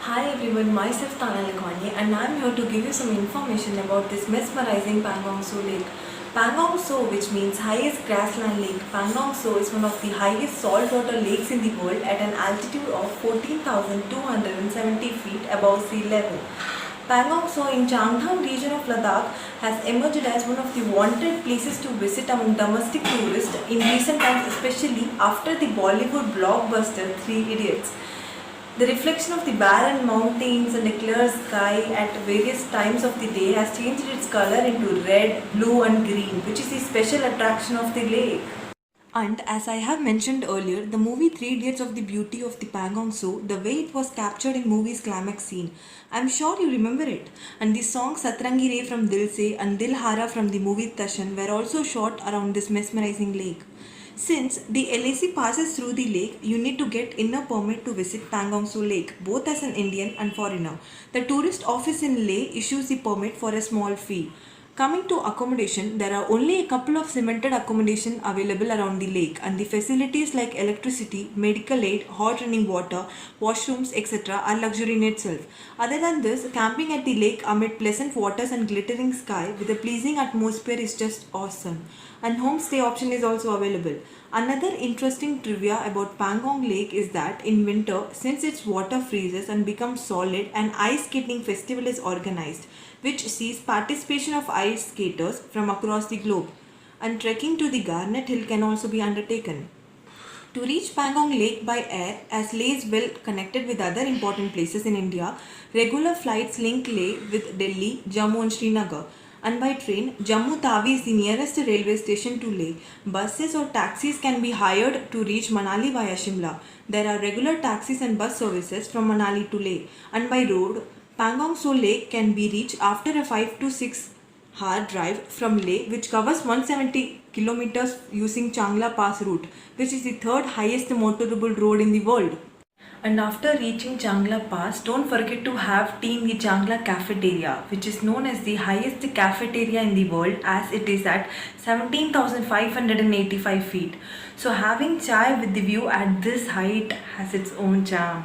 Hi everyone, myself Tana Lakhwani and I am here to give you some information about this mesmerizing Pangong Tso Lake. Pangong Tso, which means highest grassland lake, Pangong Tso is one of the highest saltwater lakes in the world at an altitude of 14,270 feet above sea level. Pangong Tso in Changthang region of Ladakh has emerged as one of the wanted places to visit among domestic tourists in recent times, especially after the Bollywood blockbuster Three Idiots. The reflection of the barren mountains and a clear sky at various times of the day has changed its color into red, blue and green, which is the special attraction of the lake. And as I have mentioned earlier, the movie Three Idiots of the beauty of the Pangong Tso, the way it was captured in movie's climax scene, I'm sure you remember it. And the song Satrangi Re from Dil Se and Dil Hara from the movie Tashan were also shot around this mesmerizing lake. Since the LAC passes through the lake, you need to get inner permit to visit Pangong Tso Lake, both as an Indian and foreigner. The tourist office in Leh issues the permit for a small fee. Coming to accommodation, there are only a couple of cemented accommodation available around the lake, and the facilities like electricity, medical aid, hot running water, washrooms, etc. are luxury in itself. Other than this, camping at the lake amid pleasant waters and glittering sky with a pleasing atmosphere is just awesome. And homestay option is also available. Another interesting trivia about Pangong Lake is that in winter, since its water freezes and becomes solid, an ice skating festival is organized, which sees participation of ice skaters from across the globe. And trekking to the Garnet Hill can also be undertaken. To reach Pangong Lake by air, as Leh is well connected with other important places in India, regular flights link Leh with Delhi, Jammu and Srinagar. And by train, Jammu Tawi is the nearest railway station to Leh. Buses or taxis can be hired to reach Manali via Shimla. There are regular taxis and bus services from Manali to Leh. And by road, Pangong Tso Lake can be reached after a 5 to 6 hour drive from Leh, which covers 170 kilometers using Changla Pass route, which is the third highest motorable road in the world. And after reaching Changla Pass, don't forget to have tea in the Changla cafeteria, which is known as the highest cafeteria in the world as it is at 17,585 feet. So having chai with the view at this height has its own charm.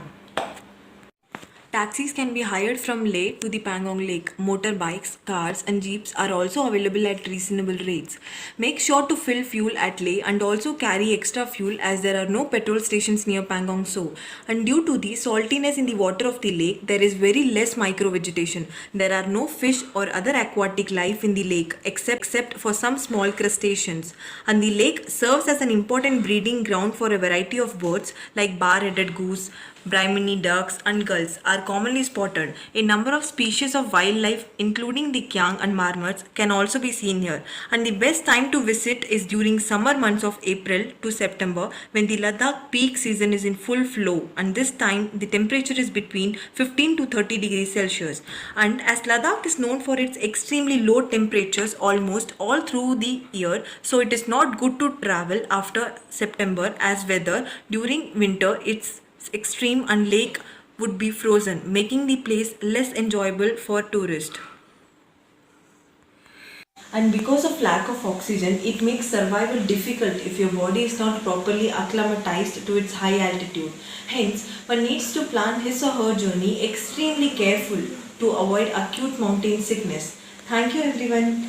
Taxis can be hired from Leh to the Pangong Lake. Motorbikes, cars and jeeps are also available at reasonable rates. Make sure to fill fuel at Leh and also carry extra fuel as there are no petrol stations near Pangong Tso. And due to the saltiness in the water of the lake, there is very less microvegetation. There are no fish or other aquatic life in the lake except for some small crustaceans. And the lake serves as an important breeding ground for a variety of birds like bar-headed goose, Brahmini ducks and gulls are commonly spotted. A number of species of wildlife including the kyang and marmots can also be seen here. And the best time to visit is during summer months of April to September when the Ladakh peak season is in full flow, and this time the temperature is between 15 to 30 degrees Celsius. And as Ladakh is known for its extremely low temperatures almost all through the year, so it is not good to travel after September as weather during winter it's extreme and lake would be frozen, making the place less enjoyable for tourists. And because of lack of oxygen, it makes survival difficult if your body is not properly acclimatized to its high altitude. Hence, one needs to plan his or her journey extremely careful to avoid acute mountain sickness. Thank you everyone.